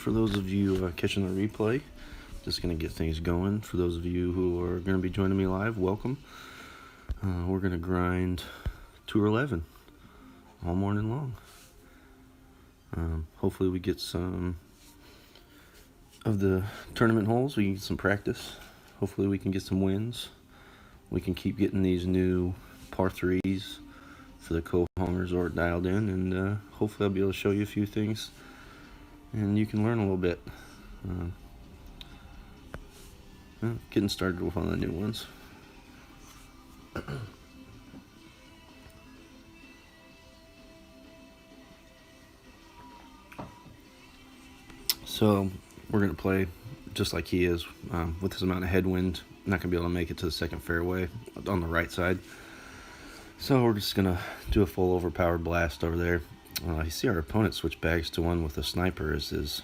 for those of you catching the replay. Just going to get things going. For those of you who are going to be joining me live, welcome. We're going to grind Tour 11 all morning long. Hopefully we get some of the tournament holes. We can get some practice. Hopefully we can get some wins. We can keep getting these new par 3s for the Koh Hong Resort dialed in, and hopefully I'll be able to show you a few things and you can learn a little bit. Getting started with one of the new ones. So we're going to play just like he is, with this amount of headwind. Not going to be able to make it to the second fairway on the right side. So we're just going to do a full overpowered blast over there. You see our opponent switch bags to one with a sniper as his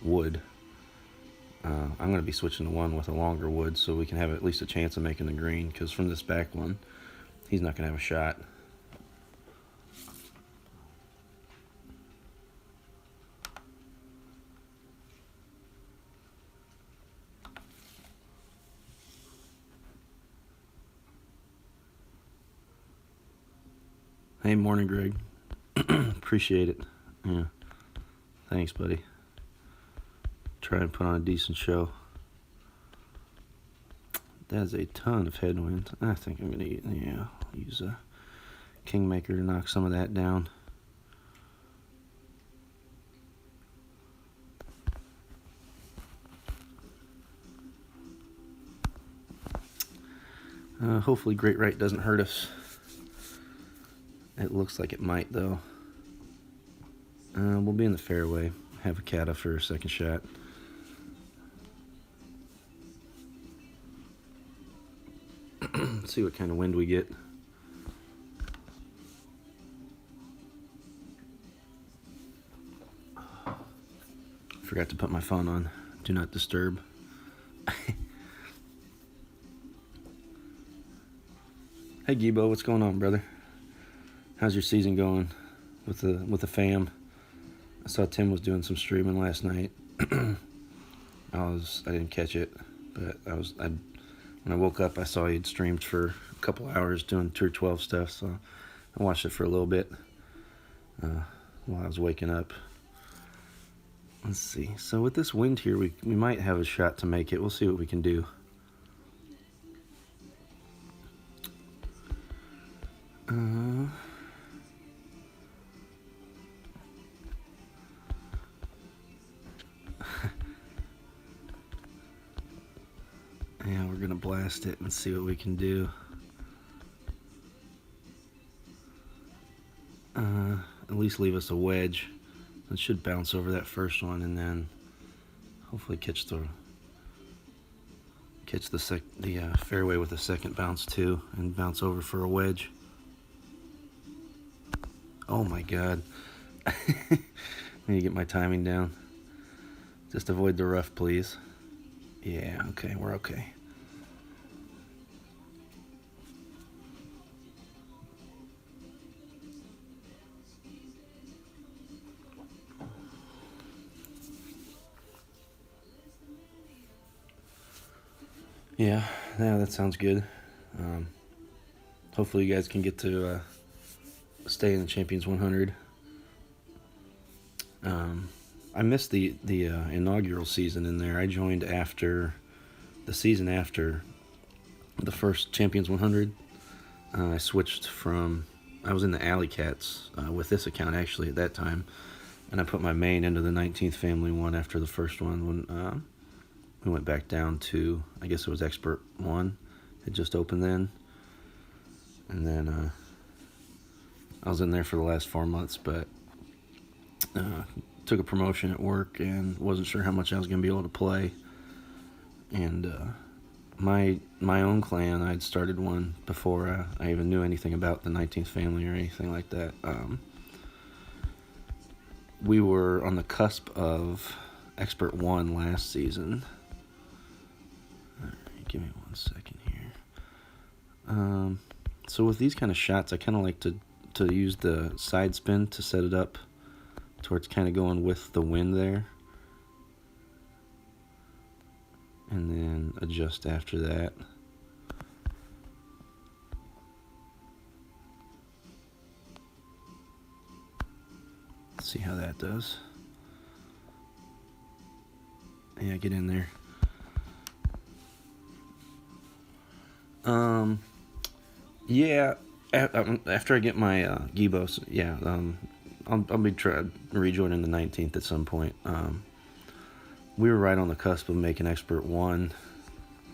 wood. I'm going to be switching to one with a longer wood so we can have at least a chance of making the green, because from this back one, he's not going to have a shot. Hey, morning, Greg. Appreciate it. Yeah. Thanks, buddy. Try and put on a decent show. That's a ton of headwind. I think I'm going to use a Kingmaker to knock some of that down. Hopefully Great Right doesn't hurt us. It looks like it might, though. We'll be in the fairway. Have a cata for a second shot. See what kind of wind we get. Forgot to put my phone on Do Not Disturb. Hey Gibo, what's going on, brother? How's your season going with the fam? I saw Tim was doing some streaming last night. I didn't catch it, but when I woke up, I saw he'd streamed for a couple hours doing Tour 12 stuff, so I watched it for a little bit while I was waking up. Let's see. So with this wind here, we might have a shot to make it. We'll see what we can do. Yeah, we're gonna blast it and see what we can do. At least leave us a wedge. It should bounce over that first one, and then hopefully catch the fairway with a second bounce too, and bounce over for a wedge. Oh my God! I need to get my timing down. Just avoid the rough, please. Yeah, okay, we're okay. Yeah, that sounds good. Hopefully you guys can get to stay in the Champions 100. I missed the inaugural season in there. I joined after the season after the first Champions 100. I switched from, I was in the Alley Cats with this account actually at that time, and I put my main into the 19th family one after the first one when we went back down to, I guess it was Expert 1. It just opened then. And then I was in there for the last 4 months, but took a promotion at work and wasn't sure how much I was going to be able to play. And my own clan, I'd started one before I even knew anything about the 19th family or anything like that. We were on the cusp of Expert 1 last season. Alright, give me 1 second here. So with these kind of shots, I kind of like to use the side spin to set it up towards kind of going with the wind there. and then adjust after that. Let's see how that does. Yeah, get in there. Yeah, after I get my Gibos, yeah, I'll be rejoining the 19th at some point. We were right on the cusp of making Expert 1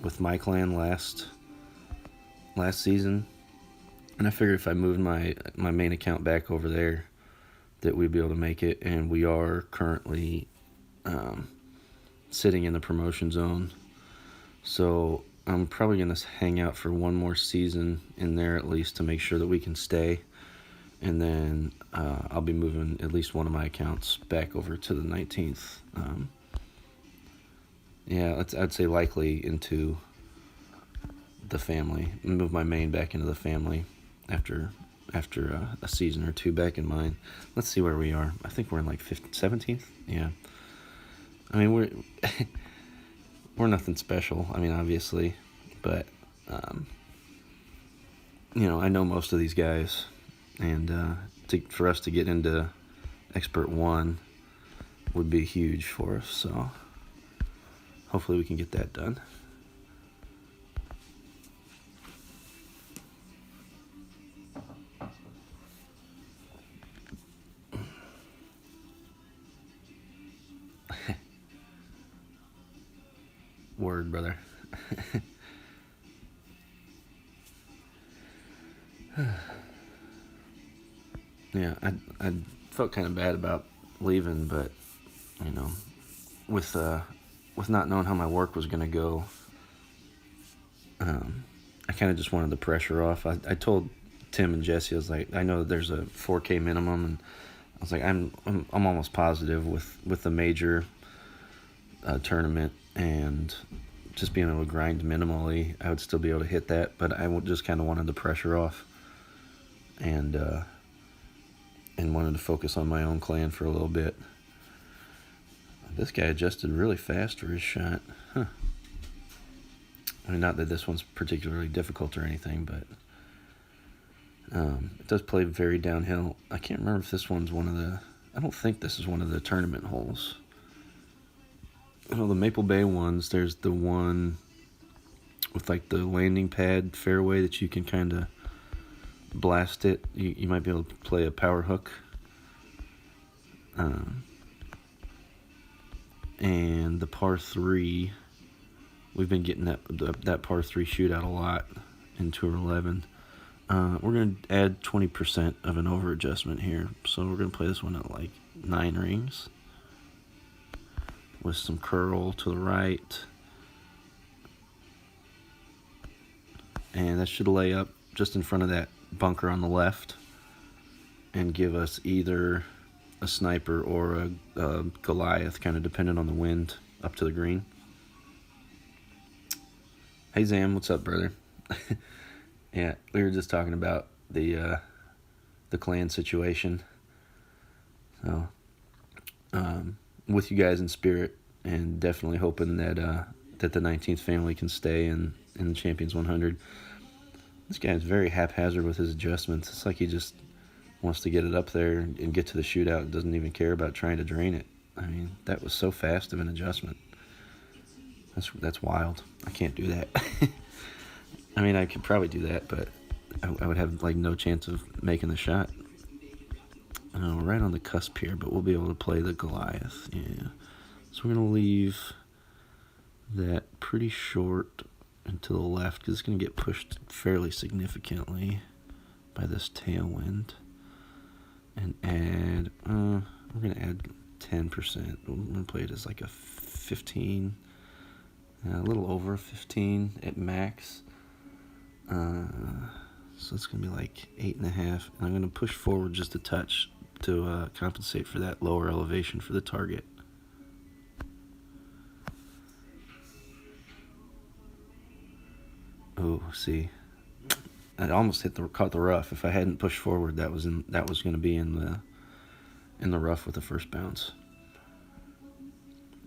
with my clan last season, and I figured if I moved my main account back over there, that we'd be able to make it, and we are currently sitting in the promotion zone. So I'm probably going to hang out for one more season in there at least to make sure that we can stay. And then I'll be moving at least one of my accounts back over to the 19th. Yeah, I'd say likely into the family. Move my main back into the family after a season or two back in mine. Let's see where we are. I think we're in like 17th. Yeah. I mean, we're nothing special. I mean, obviously, but I know most of these guys, and for us to get into Expert 1 would be huge for us. So hopefully we can get that done. Word, brother. Yeah, I felt kind of bad about leaving, but with not knowing how my work was gonna go, I kind of just wanted the pressure off. I told Tim and Jesse, I was like, I know that there's a 4K minimum, and I was like, I'm almost positive with the major tournament and just being able to grind minimally, I would still be able to hit that, but I just kind of wanted the pressure off, and wanted to focus on my own clan for a little bit. This guy adjusted really fast for his shot. Huh. I mean, not that this one's particularly difficult or anything, but it does play very downhill. I can't remember if this one's I don't think this is one of the tournament holes. The Maple Bay ones, there's the one with like the landing pad fairway that you can kind of blast it. You might be able to play a power hook. And the par 3, we've been getting that par 3 shootout a lot in Tour 11. We're going to add 20% of an over adjustment here. So we're going to play this one at like 9 rings with some curl to the right. And that should lay up just in front of that bunker on the left and give us either a sniper or a Goliath, kind of dependent on the wind up to the green. Hey Zam, what's up, brother? Yeah, we were just talking about the clan situation. So, with you guys in spirit, and definitely hoping that the 19th family can stay in the Champions 100. This guy's very haphazard with his adjustments. It's like he just wants to get it up there and get to the shootout and doesn't even care about trying to drain it. I mean, that was so fast of an adjustment. That's wild. I can't do that. I mean, I could probably do that, but I would have like no chance of making the shot. We're right on the cusp here, but we'll be able to play the Goliath. Yeah. So we're going to leave that pretty short and to the left because it's going to get pushed fairly significantly by this tailwind. And add, we're going to add 10%. We're going to play it as like a 15, a little over 15 at max. So it's going to be like 8.5. And I'm going to push forward just a touch to compensate for that lower elevation for the target. Oh, see, I almost caught the rough. If I hadn't pushed forward, that was going to be in the rough with the first bounce.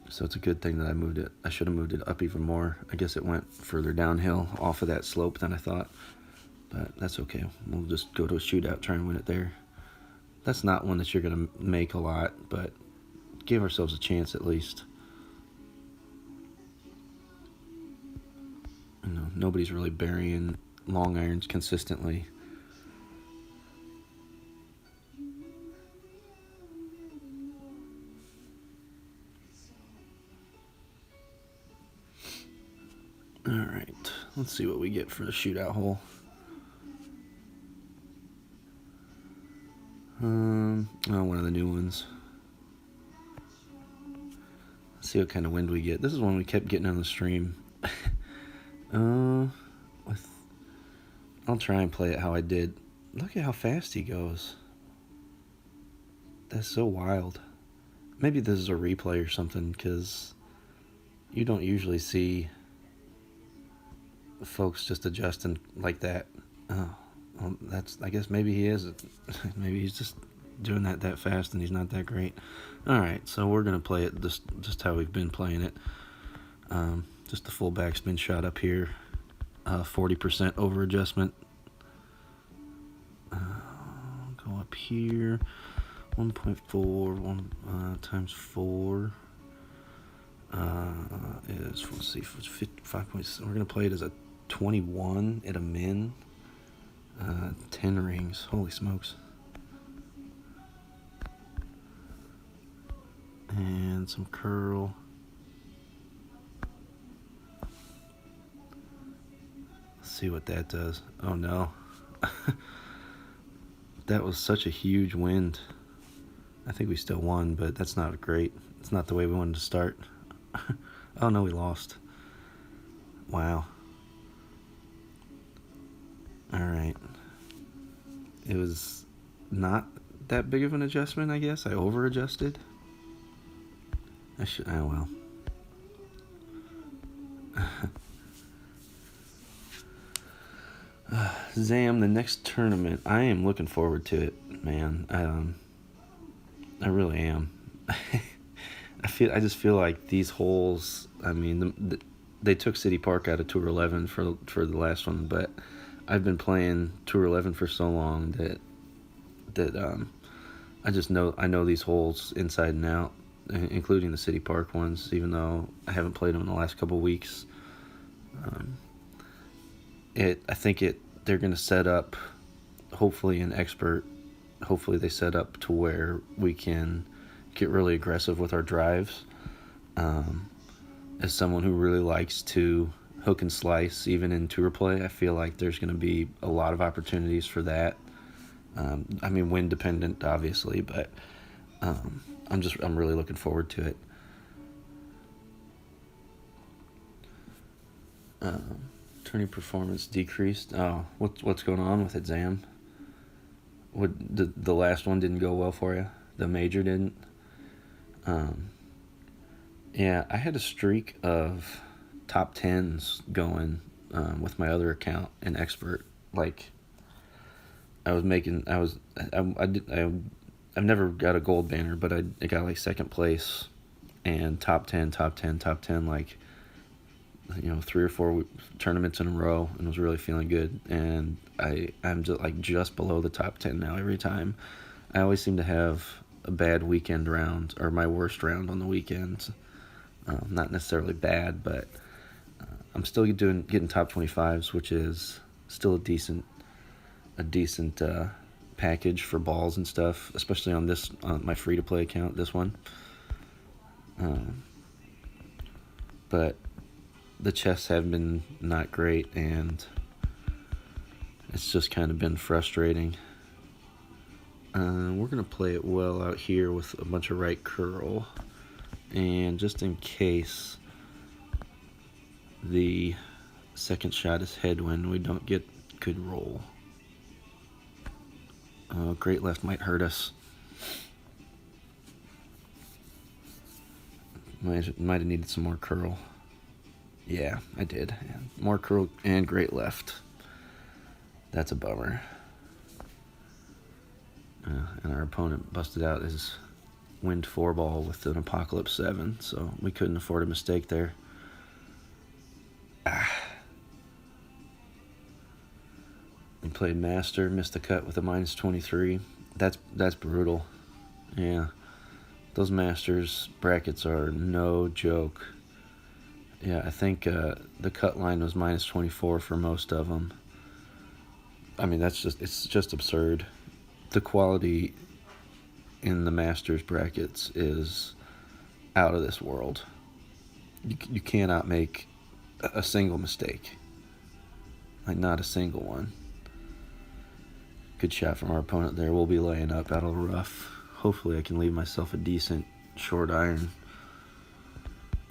So it's a good thing that I moved it. I should have moved it up even more. I guess it went further downhill off of that slope than I thought. But that's okay. We'll just go to a shootout, try and win it there. That's not one that you're going to make a lot, but give ourselves a chance at least. You know, nobody's really burying long irons consistently. Alright, let's see what we get for the shootout hole. One of the new ones. Let's see what kind of wind we get. This is one we kept getting on the stream. I'll try and play it how I did. Look at how fast he goes. That's so wild. Maybe this is a replay or something, because you don't usually see folks just adjusting like that. Oh, well, I guess maybe he is. Maybe he's just doing that fast and he's not that great. Alright, so we're going to play it just how we've been playing it. Just the full backspin shot up here. 40% over adjustment. Go up here. 1.4 times 4 is, let's see, 5 points. We're going to play it as a 21 at a min. 10 rings. Holy smokes. And some curl. Let's see what that does. Oh no. That was such a huge wind. I think we still won, but that's not great. It's not the way we wanted to start. Oh no, we lost. Wow. Alright. It was not that big of an adjustment, I guess. I over adjusted. Oh well. Zam, the next tournament, I am looking forward to it, man. I really am. I just feel like these holes. I mean, they took City Park out of Tour 11 for the last one, but I've been playing Tour 11 for so long that I know these holes inside and out, including the City Park ones. Even though I haven't played them in the last couple of weeks, I think they're going to set up, hopefully an expert. Hopefully they set up to where we can get really aggressive with our drives. As someone who really likes to hook and slice, even in tour play, I feel like there's going to be a lot of opportunities for that. I mean, wind dependent, obviously, but I'm really looking forward to it. Tourney performance decreased. Oh, what's going on with it, Zam? The last one didn't go well for you? The major didn't? Yeah, I had a streak of top 10s going with my other account in expert. Like, I've never got a gold banner, but I got like second place and top 10, like, 3 or 4 tournaments in a row, and was really feeling good. And I'm just below the top 10 now every time. I always seem to have a bad weekend round, or my worst round on the weekends. Not necessarily bad, but I'm still getting top 25s, which is still a decent package for balls and stuff, especially on my free-to-play account, this one. But the chests have been not great, and it's just kind of been frustrating. We're going to play it well out here with a bunch of right curl, and just in case the second shot is headwind, we don't get good roll. Great left might hurt us. Might have needed some more curl. Yeah, I did. Yeah. More curl and great left. That's a bummer. And our opponent busted out his wind 4-ball with an Apocalypse 7, so we couldn't afford a mistake there. We played Master, missed the cut with a -23. That's brutal. Yeah, those Masters brackets are no joke. Yeah, I think the cut line was -24 for most of them. I mean, it's just absurd. The quality in the Masters brackets is out of this world. You cannot make a single mistake. Like, not a single one. Good shot from our opponent there. We'll be laying up out of the rough. Hopefully I can leave myself a decent short iron.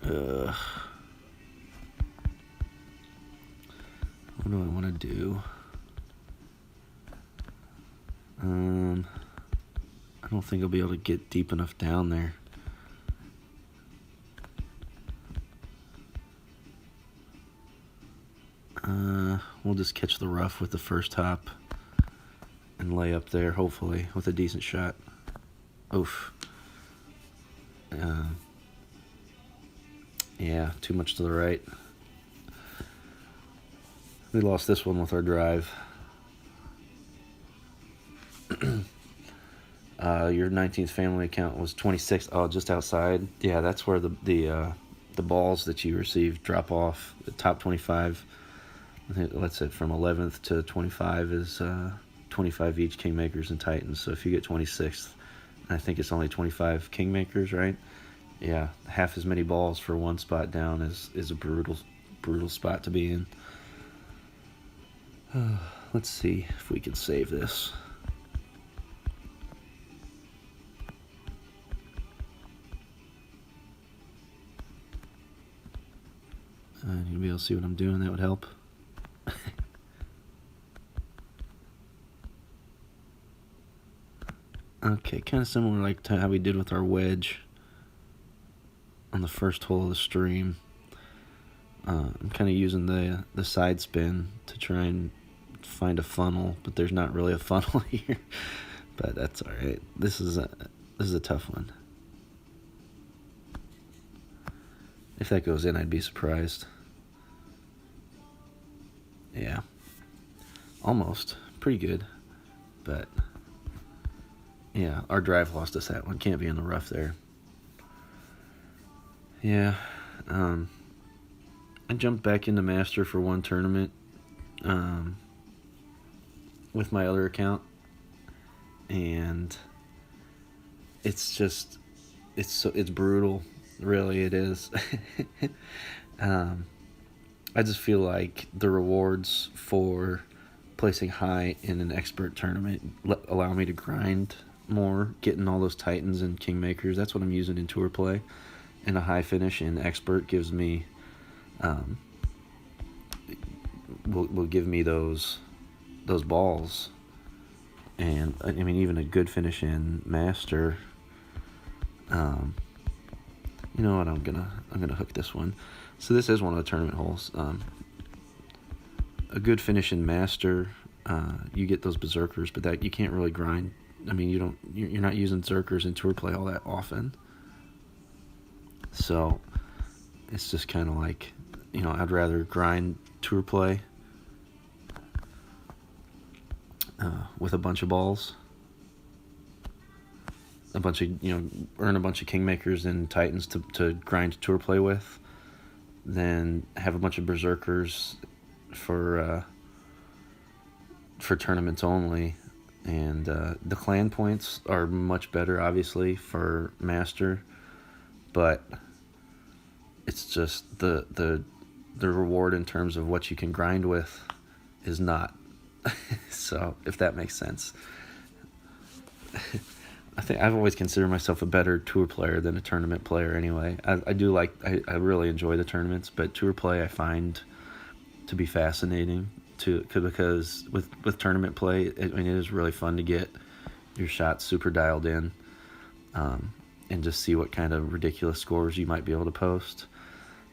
What do I want to do? I don't think I'll be able to get deep enough down there. We'll just catch the rough with the first hop and lay up there, hopefully, with a decent shot. Oof. Yeah, too much to the right. We lost this one with our drive. Your 19th family account was 26. Oh, just outside. Yeah, that's where the balls that you receive drop off. The top 25. I think, let's say from 11th to 25 is 25 each Kingmakers and Titans. So if you get 26th, I think it's only 25 Kingmakers, right? Yeah, half as many balls for one spot down is a brutal spot to be in. Let's see if we can save this. You'll be able to see what I'm doing. That would help. Okay, kind of similar like to how we did with our wedge on the first hole of the stream. I'm kind of using the side spin to try and find a funnel, but there's not really a funnel here. But that's all right. This is a tough one. If that goes in, I'd be surprised. Yeah, almost pretty good, but yeah, our drive lost us that one. Can't be in the rough there. Yeah, I jumped back into Master for one tournament with my other account, and it's brutal. Really, it is. I just feel like the rewards for placing high in an expert tournament allow me to grind more, getting all those Titans and Kingmakers. That's what I'm using in tour play. And a high finish in expert gives me, will give me those balls. And I mean, even a good finish in Master. You know what? I'm gonna hook this one. So this is one of the tournament holes. A good finish in Master, you get those berserkers, but that you can't really grind. I mean, you're not using berserkers in tour play all that often. So it's just kind of like, you know, I'd rather grind tour play with a bunch of balls, a bunch of, you know, earn a bunch of Kingmakers and Titans to grind tour play with, than have a bunch of berserkers for tournaments only. And the clan points are much better, obviously, for Master, but it's just the reward in terms of what you can grind with is not. So if that makes sense. I think I've always considered myself a better tour player than a tournament player anyway. I really enjoy the tournaments, but tour play I find to be fascinating because with tournament play, it is really fun to get your shots super dialed in, and just see what kind of ridiculous scores you might be able to post.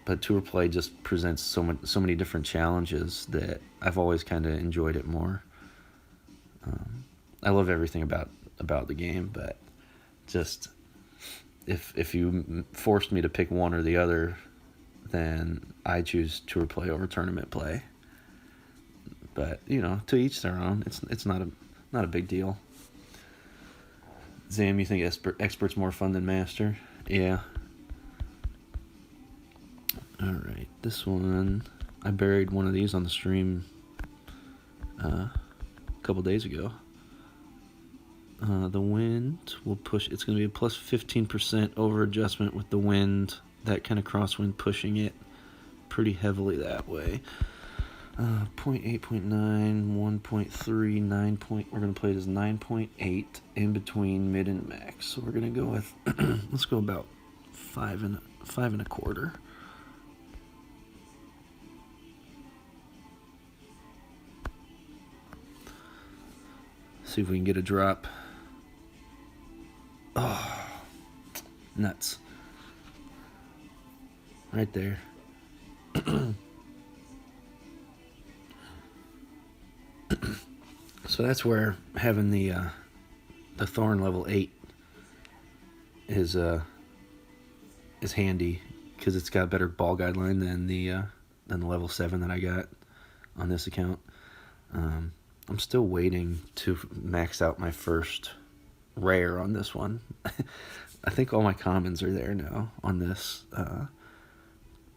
But tour play just presents so many different challenges that I've always kind of enjoyed it more. I love everything about the game, but just if you forced me to pick one or the other, then I choose tour play over tournament play. But you know, to each their own. It's not a big deal. Zam, you think expert's more fun than master? Yeah. All right, this one I buried one of these on the stream a couple days ago. The wind will push. It's going to be a plus 15% over adjustment with the wind. That kind of crosswind pushing it pretty heavily that way. 0.8, 0.9, 1.3, 9 point. We're going to play it as 9.8 in between mid and max. So we're going to go with, let's go about 5.25. See if we can get a drop. Oh, nuts. Right there. So that's where having the thorn level 8 is handy, because it's got better ball guideline than the level 7 that I got on this account. I'm still waiting to max out my first rare on this one. I think all my commons are there now on this.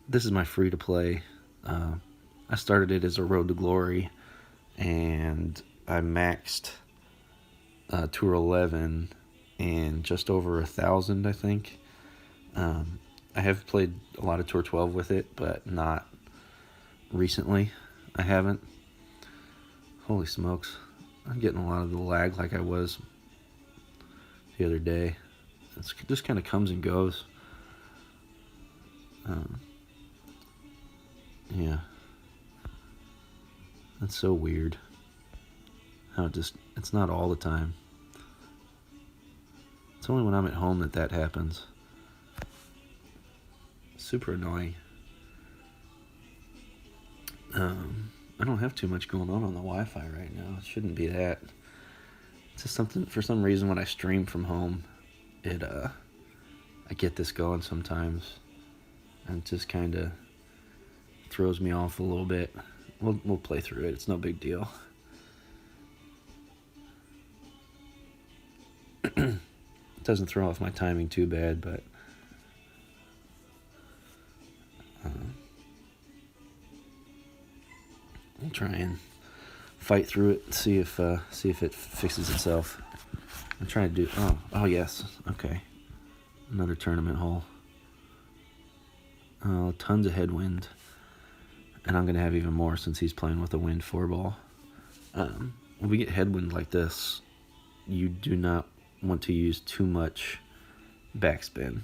This is my free to play. I started it as a road to glory, and I maxed Tour 11 in just over 1,000, I think. I have played a lot of Tour 12 with it, but not recently. I haven't. Holy smokes. I'm getting a lot of the lag like I was the other day. It just kind of comes and goes. Yeah. That's so weird. How it's not all the time. It's only when I'm at home that happens. Super annoying. I don't have too much going on the Wi-Fi right now. It shouldn't be that. It's just something, for some reason, when I stream from home, I get this going sometimes, and it just kind of throws me off a little bit. We'll play through it. It's no big deal. It doesn't throw off my timing too bad, but I'll try and fight through it and see if it fixes itself. I'm trying to do. Oh yes, okay. Another tournament hole. Tons of headwind, and I'm gonna have even more since he's playing with a wind 4-ball. When we get headwind like this, you do not want to use too much backspin.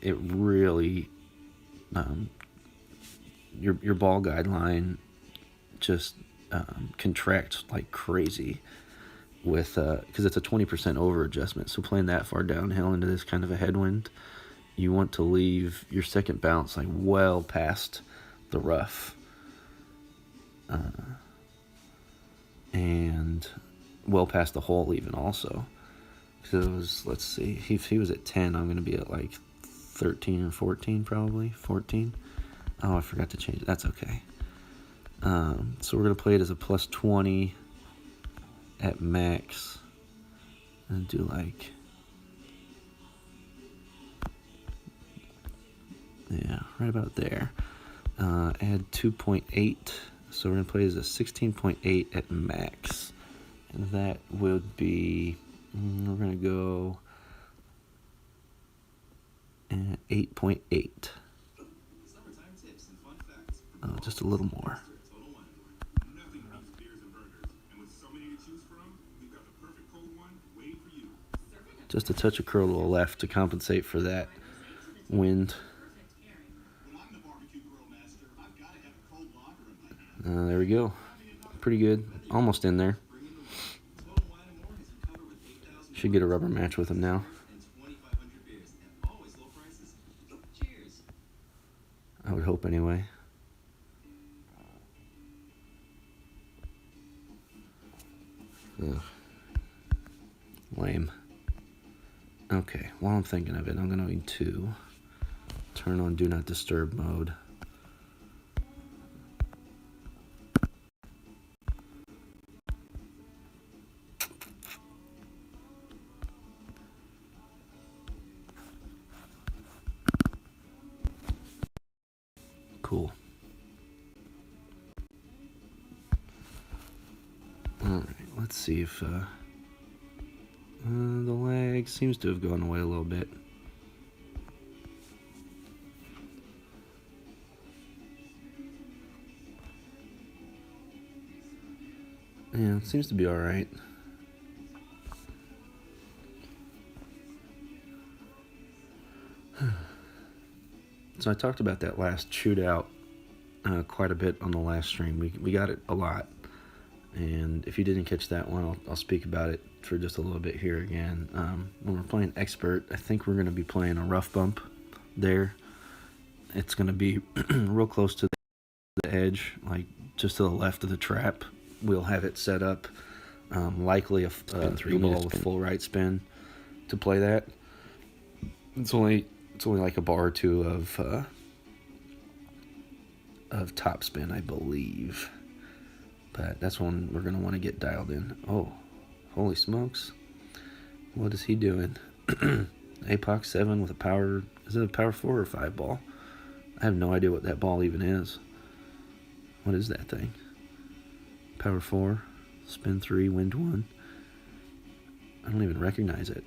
It really your ball guideline just contracts like crazy with because it's a 20% over adjustment. So playing that far downhill into this kind of a headwind, you want to leave your second bounce like well past the rough, and well past the hole even also. Because let's see, if he was at 10, I'm going to be at like 13 or 14 probably. 14. Oh, I forgot to change it. That's okay. So we're going to play it as a plus 20 at max. And do like... yeah, right about there. Add 2.8. So we're going to play as a 16.8 at max. And that would be... we're going to go... 8.8. Just a little more. Just a touch of curl to the left to compensate for that wind. There we go. Pretty good. Almost in there. Should get a rubber match with him now. I would hope anyway. Ugh. Lame. Okay, while I'm thinking of it, I'm going to turn on Do Not Disturb mode. Cool. Alright, let's see if the lag seems to have gone away a little bit. Yeah, it seems to be alright. So I talked about that last shootout quite a bit on the last stream. We got it a lot. And if you didn't catch that one, I'll speak about it for just a little bit here again. When we're playing Expert, I think we're going to be playing a rough bump there. It's going to be real close to the edge, like just to the left of the trap. We'll have it set up, likely a three ball with full right spin to play that. It's only like a bar or two of top spin, I believe. But that's one we're going to want to get dialed in. Oh, holy smokes. What is he doing? APOC 7 with a power... Is it a power 4 or 5 ball? I have no idea what that ball even is. What is that thing? Power 4, spin 3, wind 1. I don't even recognize it.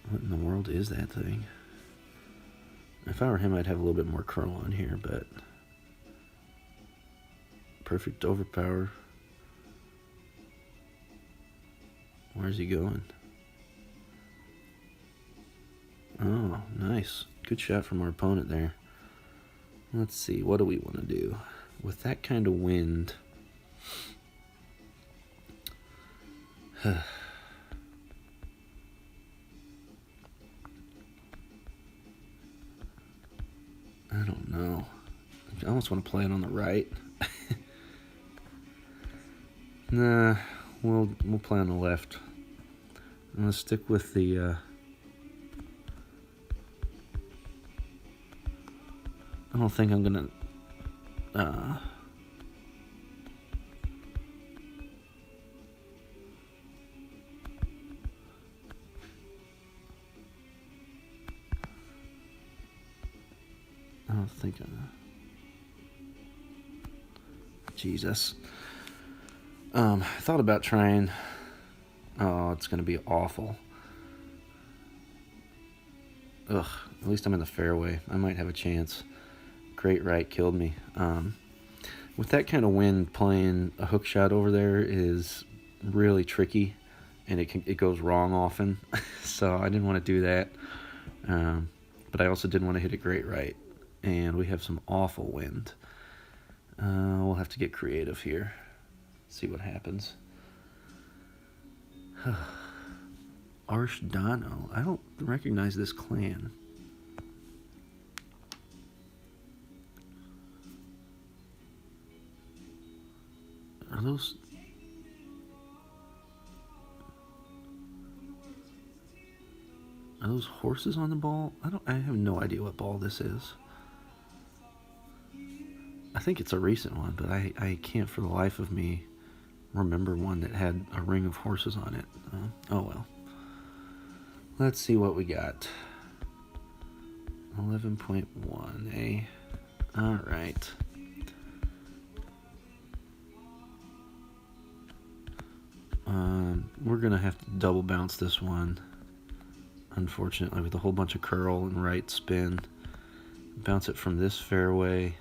What in the world is that thing? If I were him, I'd have a little bit more curl on here, but... Perfect overpower. Where's he going? Oh, nice. Good shot from our opponent there. Let's see, what do we want to do? With that kind of wind... I don't know. I almost want to play it on the right. Nah, we'll play on the left. I'm gonna stick with the. I don't think I'm gonna. I don't think Jesus. I thought about trying. Oh, it's gonna be awful. Ugh. At least I'm in the fairway. I might have a chance. Great right killed me. With that kind of wind, playing a hook shot over there is really tricky, and it goes wrong often. So I didn't want to do that. But I also didn't want to hit a great right. And we have some awful wind. We'll have to get creative here. See what happens. Arshdano. I don't recognize this clan. Are those... Are those horses on the ball? I have no idea what ball this is. I think it's a recent one, but I can't for the life of me remember one that had a ring of horses on it. Oh well. Let's see what we got. 11.1, eh? Alright. We're going to have to double bounce this one, unfortunately, with a whole bunch of curl and right spin. Bounce it from this fairway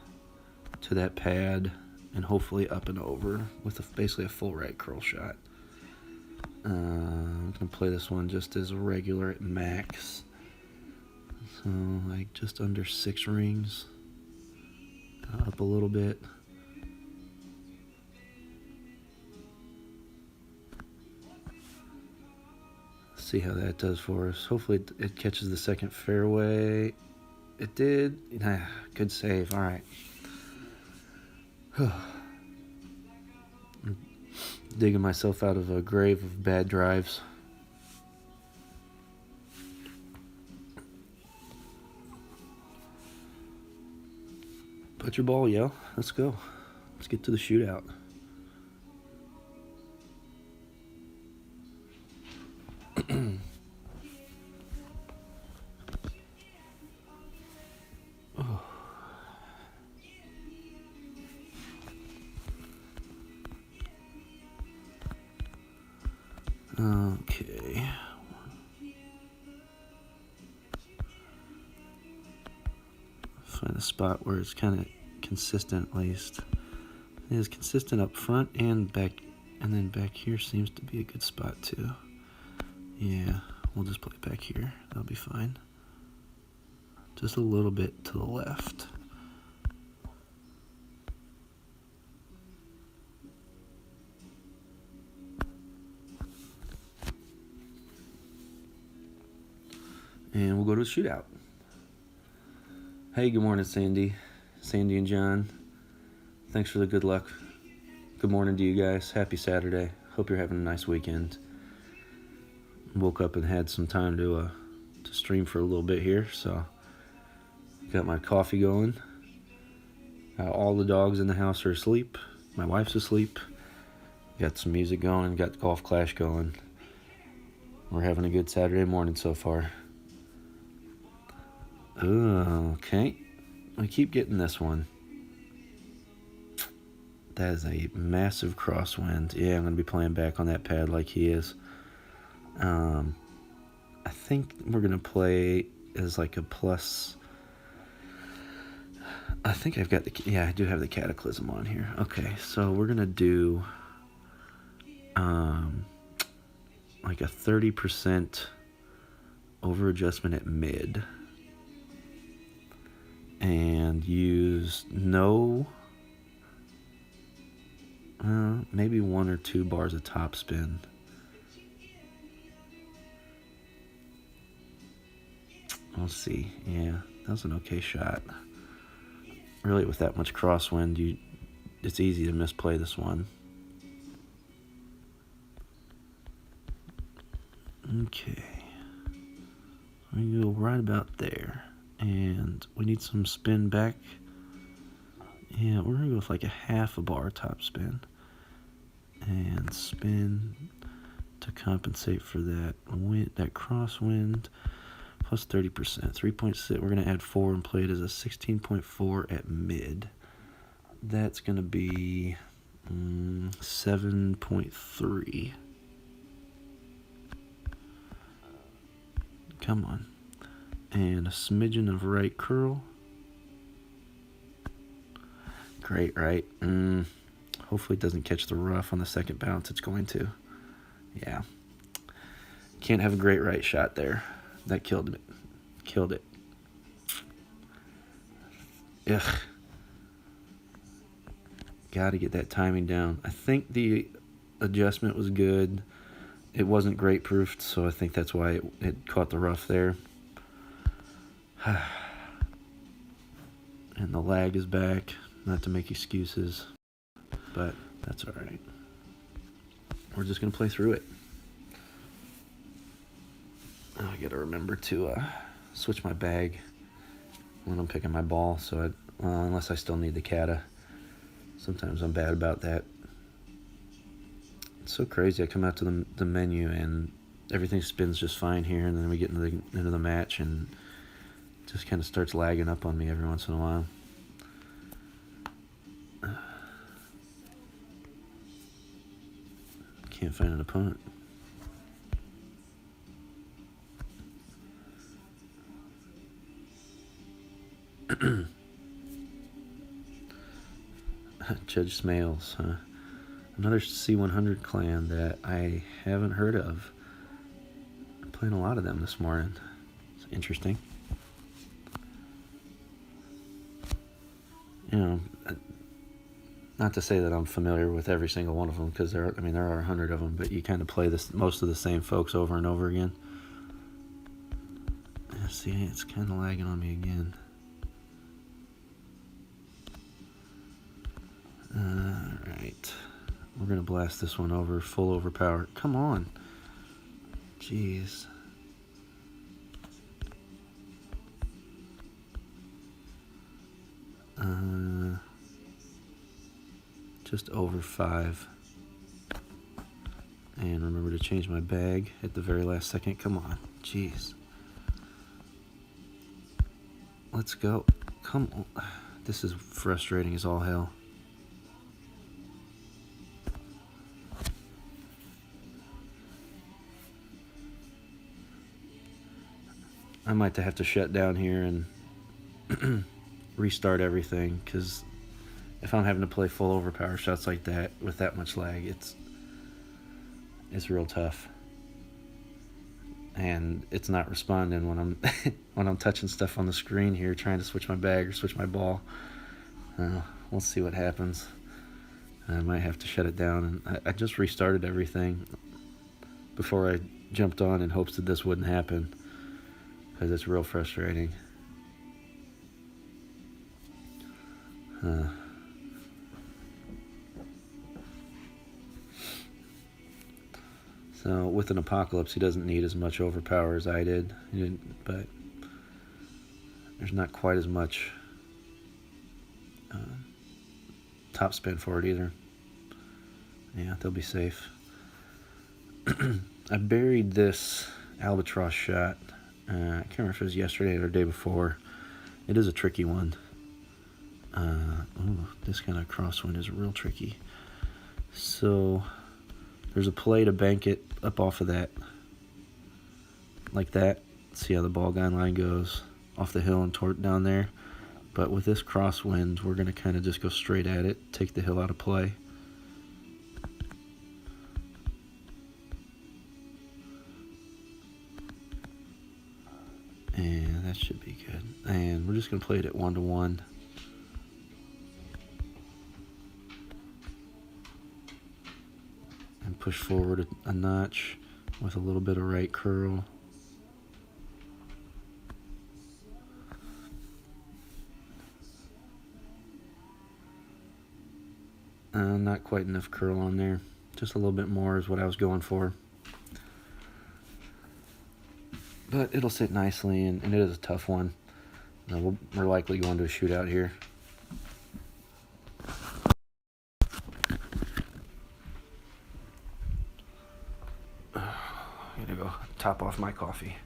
to that pad, and hopefully up and over with basically a full right curl shot. I'm going to play this one just as a regular at max. So, like just under 6 rings. Up a little bit. See how that does for us. Hopefully it catches the second fairway. It did. Good save. All right. Digging myself out of a grave of bad drives. Put your ball, yo. Let's go. Let's get to the shootout. Oh. Okay. Find a spot where it's kind of consistent, at least. It is consistent up front and back, and then back here seems to be a good spot too. Yeah, we'll just play back here. That'll be fine. Just a little bit to the left. And we'll go to a shootout. Hey, good morning, Sandy. Sandy and John. Thanks for the good luck. Good morning to you guys. Happy Saturday. Hope you're having a nice weekend. Woke up and had some time to stream for a little bit here, so got my coffee going. All the dogs in the house are asleep. My wife's asleep. Got some music going. Got Golf Clash going. We're having a good Saturday morning so far. Okay. We keep getting this one. That is a massive crosswind. Yeah, I'm going to be playing back on that pad like he is. I think we're going to play as like a plus. I think I've got the. Yeah, I do have the Cataclysm on here. Okay, so we're going to do like a 30% over adjustment at mid. And use maybe 1 or 2 bars of topspin. We'll see. Yeah, that was an okay shot. Really, with that much crosswind, it's easy to misplay this one. Okay. We go right about there. And we need some spin back. Yeah, we're going to go with like a half a bar top spin. And spin to compensate for that crosswind. Plus 30%, 3.6. We're going to add 4 and play it as a 16.4 at mid. That's going to be 7.3. Come on. And a smidgen of right curl. Great, right? Hopefully it doesn't catch the rough on the second bounce. It's going to. Yeah. Can't have a great right shot there. That killed it. Killed it. Ugh. Got to get that timing down. I think the adjustment was good. It wasn't great proofed, so I think that's why it caught the rough there. And the lag is back. Not to make excuses, but that's all right. We're just going to play through it. I got to remember to switch my bag when I'm picking my ball, so unless I still need the kata. Sometimes I'm bad about that. It's so crazy. I come out to the menu and everything spins just fine here, and then we get into the match and it just kind of starts lagging up on me every once in a while. Can't find an opponent. Judge Smales, huh? Another C100 clan that I haven't heard of. I'm playing a lot of them this morning. It's interesting. You know, not to say that I'm familiar with every single one of them, because there are 100 of them, but you kind of play most of the same folks over and over again. Yeah, see, it's kind of lagging on me again. Alright. We're going to blast this one over, full overpower. Come on. Jeez. Just over 5. And remember to change my bag at the very last second. Come on. Jeez. Let's go. Come on. This is frustrating as all hell. I might have to shut down here and restart everything, because if I'm having to play full overpower shots like that with that much lag, it's real tough. And it's not responding when I'm when I'm touching stuff on the screen here, trying to switch my bag or switch my ball. We'll see what happens. I might have to shut it down, and I just restarted everything before I jumped on in hopes that this wouldn't happen, because it's real frustrating. So with an Apocalypse, he doesn't need as much overpower as I did, but there's not quite as much top spin for it either. Yeah, they'll be safe. I buried this albatross shot. I can't remember if it was yesterday or the day before. It is a tricky one. Ooh, this kind of crosswind is real tricky. So there's a play to bank it up off of that, like that. See how the ball guide line goes off the hill and toward down there. But with this crosswind, we're going to kind of just go straight at it, take the hill out of play. And that should be good. And we're just going to play it at 1-to-1. And push forward a notch with a little bit of right curl. Not quite enough curl on there. Just a little bit more is what I was going for. But it'll sit nicely, and it is a tough one. We're likely going to a shootout here. I'm gonna go top off my coffee.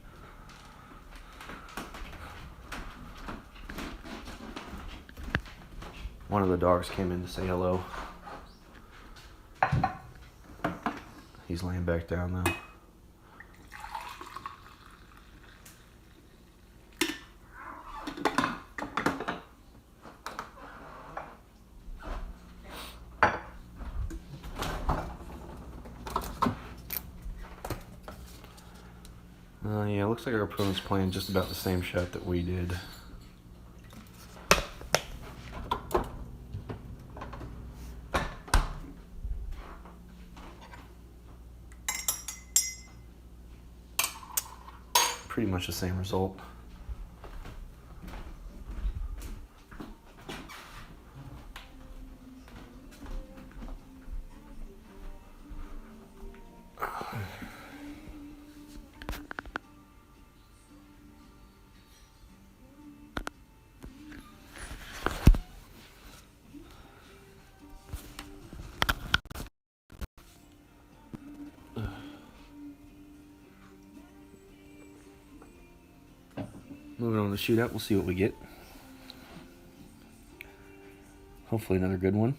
One of the dogs came in to say hello. He's laying back down though. Yeah, looks like our opponent's playing just about the same shot that we did. Pretty much the same result. Moving on to the shootout, we'll see what we get. Hopefully another good one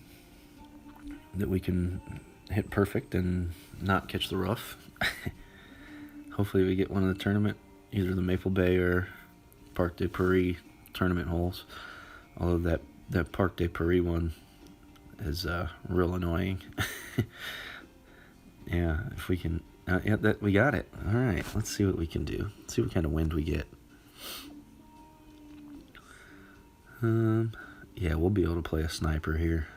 that we can hit perfect and not catch the rough. Hopefully we get one of the tournament, either the Maple Bay or Parc des Paris tournament holes. Although that Parc des Paris one is real annoying. Yeah, if we can, yeah, we got it. All right, let's see what we can do. Let's see what kind of wind we get. Yeah, we'll be able to play a sniper here,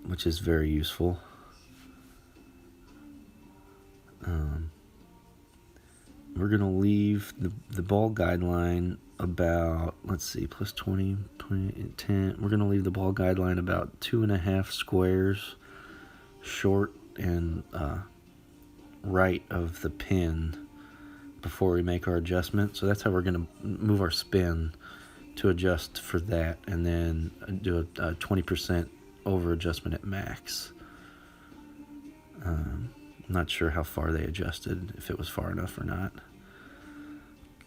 which is very useful. we're going to leave the ball guideline about, let's see, plus 20, 10. We're going to leave the ball guideline about 2.5 squares short and right of the pin before we make our adjustment. So that's how we're going to move our spin to adjust for that, and then do a 20% over adjustment at max. I'm not sure how far they adjusted, if it was far enough or not.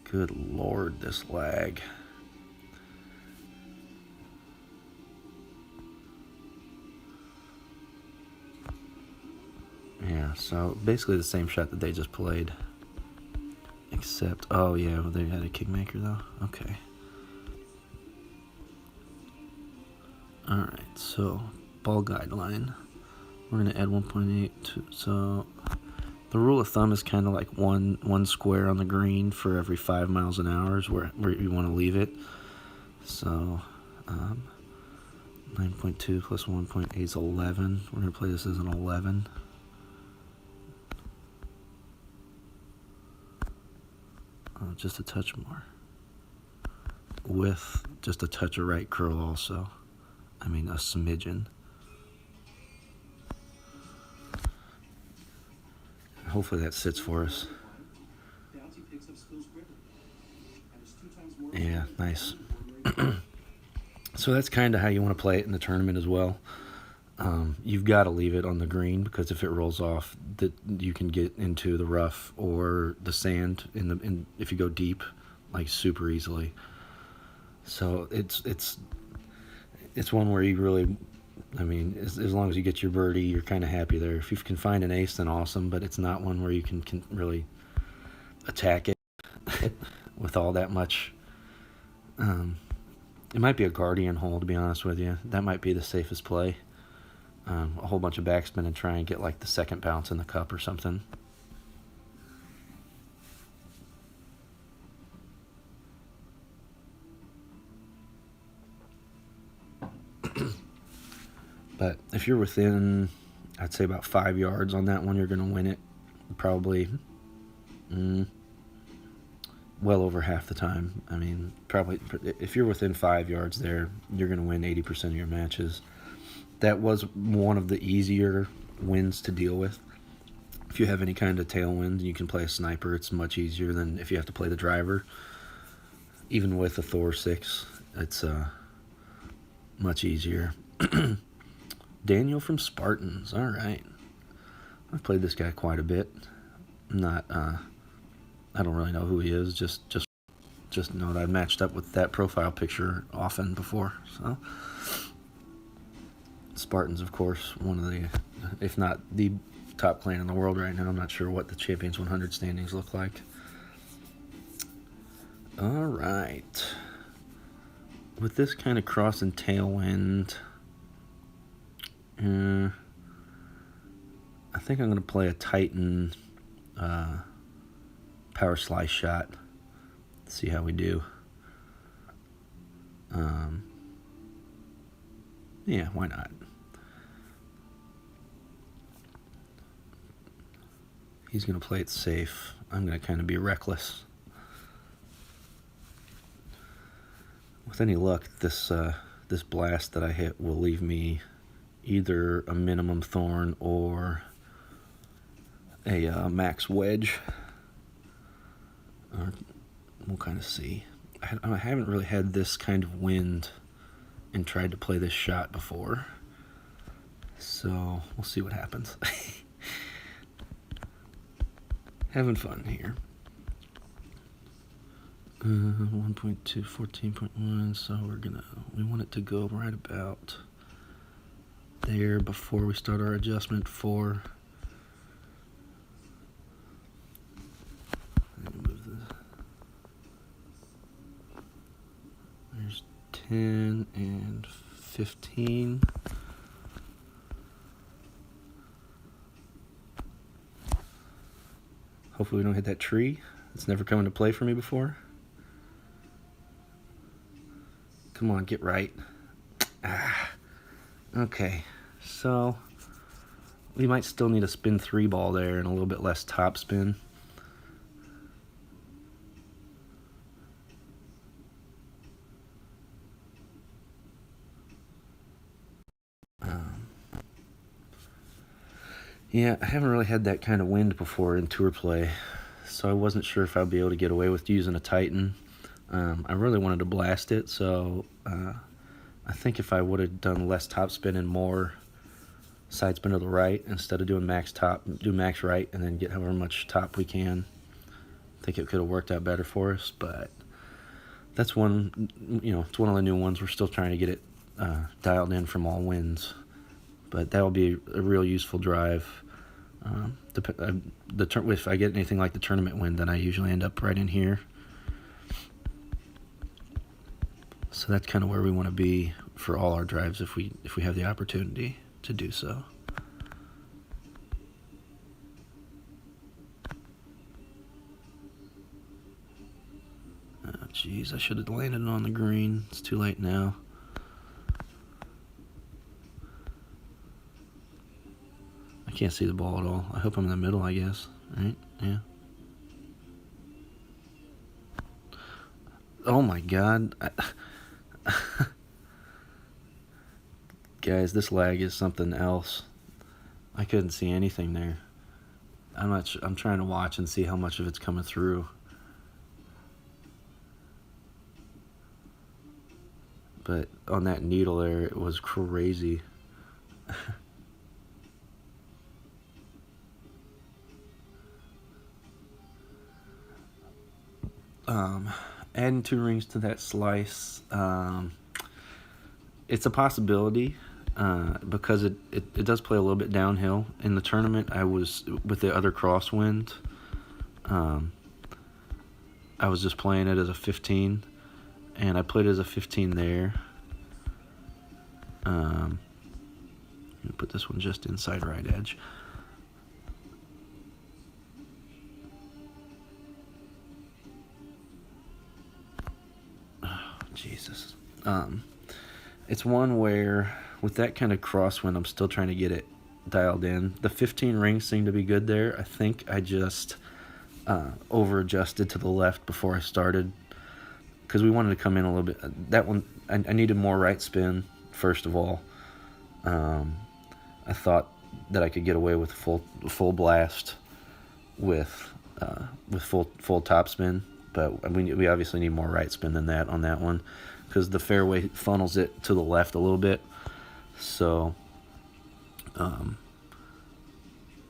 Good Lord, this lag. Yeah, so basically the same shot that they just played. Except, oh yeah, well, they had a kickmaker though? Okay. Alright, so ball guideline. We're going to add 1.8 to, so the rule of thumb is kind of like one square on the green for every 5 miles an hour is where you want to leave it. So 9.2 plus 1.8 is 11. We're going to play this as an 11. Just a touch more. With just a touch of right curl also. I mean, a smidgen. Hopefully that sits for us. Yeah, nice. So that's kind of how you want to play it in the tournament as well. You've got to leave it on the green, because if it rolls off, that you can get into the rough or the sand if you go deep, like super easily. So it's one where you really, I mean, as long as you get your birdie, you're kind of happy there. If you can find an ace, then awesome, but it's not one where you can really attack it with all that much. It might be a guardian hole, to be honest with you. That might be the safest play. A whole bunch of backspin and try and get like the second bounce in the cup or something. But if you're within, I'd say about 5 yards on that one, you're going to win it. Probably well over half the time. I mean, probably if you're within 5 yards there, you're going to win 80% of your matches. That was one of the easier winds to deal with. If you have any kind of tailwind, you can play a sniper. It's much easier than if you have to play the driver. Even with a Thor 6, it's much easier. Daniel from Spartans. All right. I've played this guy quite a bit. Not, I don't really know who he is. Just know that I've matched up with that profile picture often before. So, Spartans, of course, one of the, if not the top clan in the world right now. I'm not sure what the Champions 100 standings look like. All right. With this kind of cross and tailwind, I think I'm going to play a Titan power slice shot. See how we do. Yeah, why not? He's going to play it safe. I'm going to kind of be reckless. With any luck, this blast that I hit will leave me either a minimum thorn or a max wedge. We'll kind of see. I haven't really had this kind of wind and tried to play this shot before, so we'll see what happens. Having fun here. 1.2, 14.1, so we want it to go right about there before we start our adjustment for, move this. There's 10 and 15. Hopefully we don't hit that tree. It's never come into play for me before. Come on, get right. Okay, so we might still need a spin 3 ball there and a little bit less top spin. Yeah, I haven't really had that kind of wind before in tour play, so I wasn't sure if I'd be able to get away with using a Titan. I really wanted to blast it, so I think if I would have done less topspin and more side spin to the right instead of doing max top, do max right and then get however much top we can, I think it could have worked out better for us. But that's one, it's one of the new ones. We're still trying to get it dialed in from all winds, but that will be a real useful drive. If I get anything like the tournament wind, then I usually end up right in here. So that's kind of where we want to be for all our drives if we have the opportunity to do so. Oh, jeez, I should have landed it on the green. It's too late now. I can't see the ball at all. I hope I'm in the middle, I guess. Right? Yeah. Oh my God. Guys, this lag is something else. I couldn't see anything there. I'm trying to watch and see how much of it's coming through. But on that needle there, it was crazy. Adding 2 rings to that slice, it's a possibility because it does play a little bit downhill. In the tournament, I was with the other crosswind. I was just playing it as a 15, and I played it as a 15 there. I'm gonna put this one just inside right edge. Jesus. It's one where, with that kind of crosswind, I'm still trying to get it dialed in. The 15 rings seem to be good there. I think I just over adjusted to the left before I started because we wanted to come in a little bit. That one, I needed more right spin, first of all. I thought that I could get away with full blast with full top spin. But we obviously need more right spin than that on that one because the fairway funnels it to the left a little bit. So,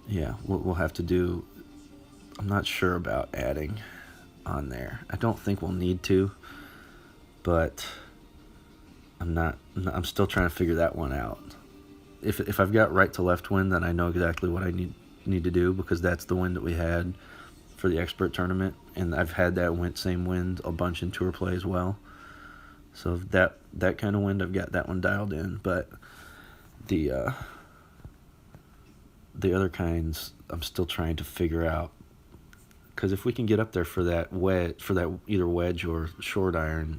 yeah, we'll have to do. I'm not sure about adding on there. I don't think we'll need to, but I'm still trying to figure that one out. If I've got right to left wind, then I know exactly what I need to do because that's the wind that we had for the expert tournament, and I've had that same wind a bunch in tour play as well. So that kind of wind, I've got that one dialed in. But the other kinds, I'm still trying to figure out. Because if we can get up there for that either wedge or short iron,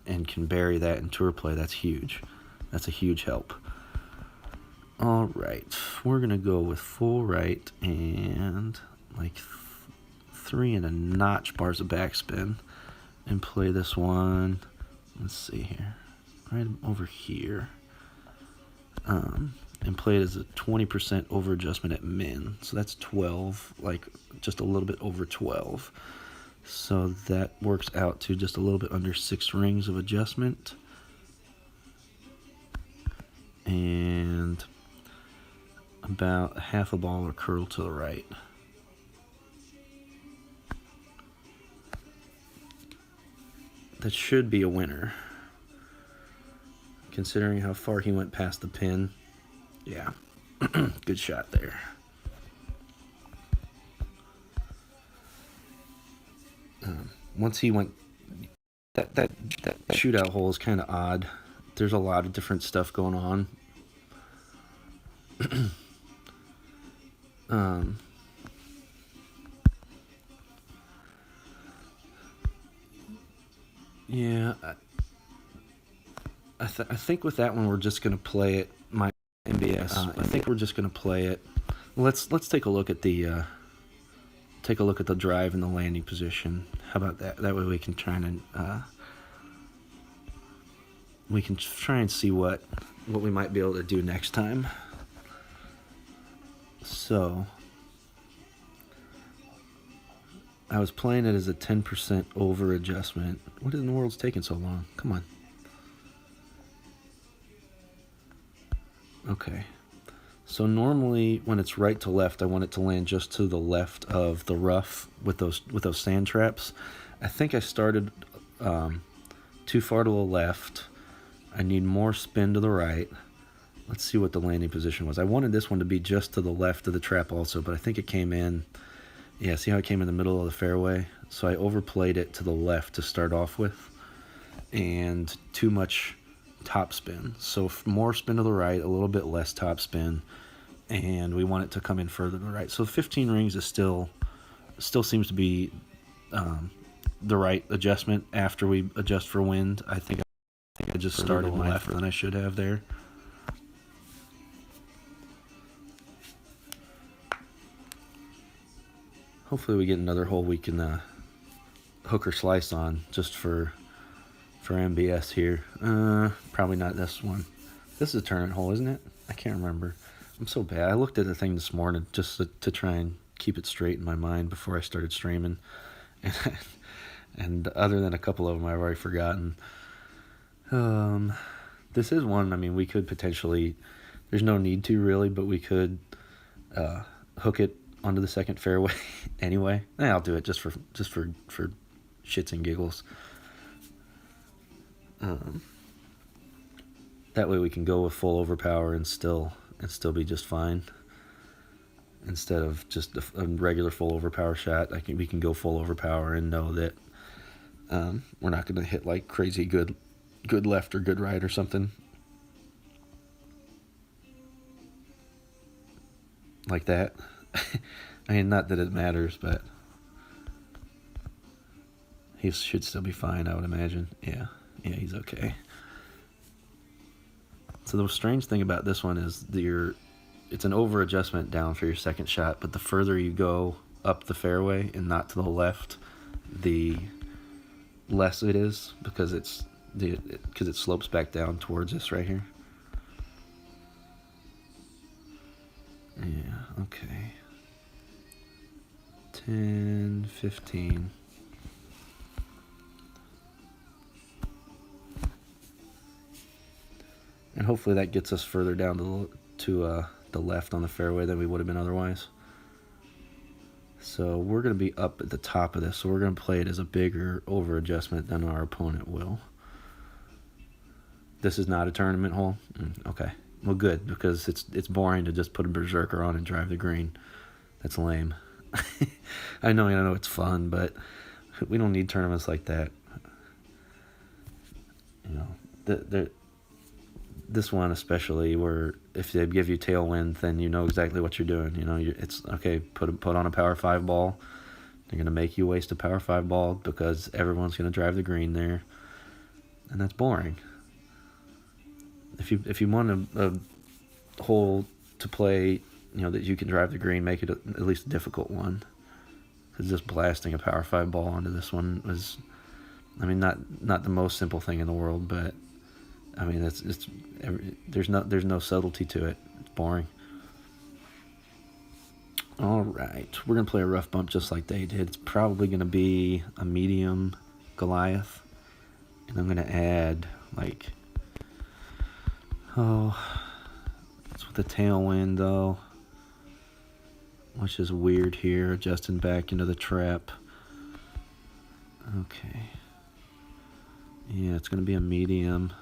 and can bury that in tour play, that's huge. That's a huge help. All right, we're gonna go with full right and like 3 and a notch bars of backspin and play this one. Let's see here, right over here, and play it as a 20% over adjustment at min. So that's 12, like just a little bit over 12. So that works out to just a little bit under 6 rings of adjustment. And about half a ball or curl to the right. That should be a winner, considering how far he went past the pin. Yeah, good shot there. Once he went, that shootout hole is kind of odd. There's a lot of different stuff going on. Yeah, I think with that one we're just gonna play it. My MBS. I think we're just gonna play it. Let's take a look at the drive and the landing position. How about that? That way we can try and see what we might be able to do next time. So I was playing it as a 10% over adjustment. What in the world's taking so long? Come on. Okay. So normally when it's right to left, I want it to land just to the left of the rough with those sand traps. I think I started too far to the left. I need more spin to the right. Let's see what the landing position was. I wanted this one to be just to the left of the trap also, but I think it came in. Yeah, see how it came in the middle of the fairway? So I overplayed it to the left to start off with, and too much top spin. So more spin to the right, a little bit less top spin, and we want it to come in further to the right. So 15 rings is still seems to be the right adjustment after we adjust for wind. I think I just started my left than I should have there. Hopefully we get another hole we can hook or slice on just for MBS here. Probably not this one. This is a tournament hole, isn't it? I can't remember. I'm so bad. I looked at the thing this morning just to try and keep it straight in my mind before I started streaming. And other than a couple of them I've already forgotten. This is one, I mean, we could potentially, there's no need to really, but we could hook it onto the second fairway anyway. I'll do it just for shits and giggles. That way we can go with full overpower and still be just fine. Instead of just a regular full overpower shot, we can go full overpower and know that we're not going to hit like crazy good left or good right or something like that. I mean, not that it matters, but he should still be fine, I would imagine. Yeah, he's okay. So the strange thing about this one is it's an over adjustment down for your second shot, but the further you go up the fairway and not to the left, the less it is, because it slopes back down towards us right here. Yeah, okay. 10, 15. And hopefully that gets us further down to the left on the fairway than we would have been otherwise. So we're going to be up at the top of this, so we're going to play it as a bigger over adjustment than our opponent will. This is not a tournament hole? Okay. Well, good, because it's boring to just put a berserker on and drive the green. That's lame. I know it's fun, but we don't need tournaments like that. You know, this one especially, where if they give you tailwind, then you know exactly what you're doing. You know, it's okay. Put on a power 5 ball. They're gonna make you waste a power 5 ball because everyone's gonna drive the green there, and that's boring. If you want a hole to play, you know, that you can drive the green, make it at least a difficult one. Because just blasting a power 5 ball onto this one was, I mean, not the most simple thing in the world, but I mean, there's no subtlety to it. It's boring. All right, we're gonna play a rough bump just like they did. It's probably gonna be a medium Goliath, and I'm gonna add like, it's with the tailwind though, which is weird here, adjusting back into the trap. Okay. Yeah, it's gonna be a medium.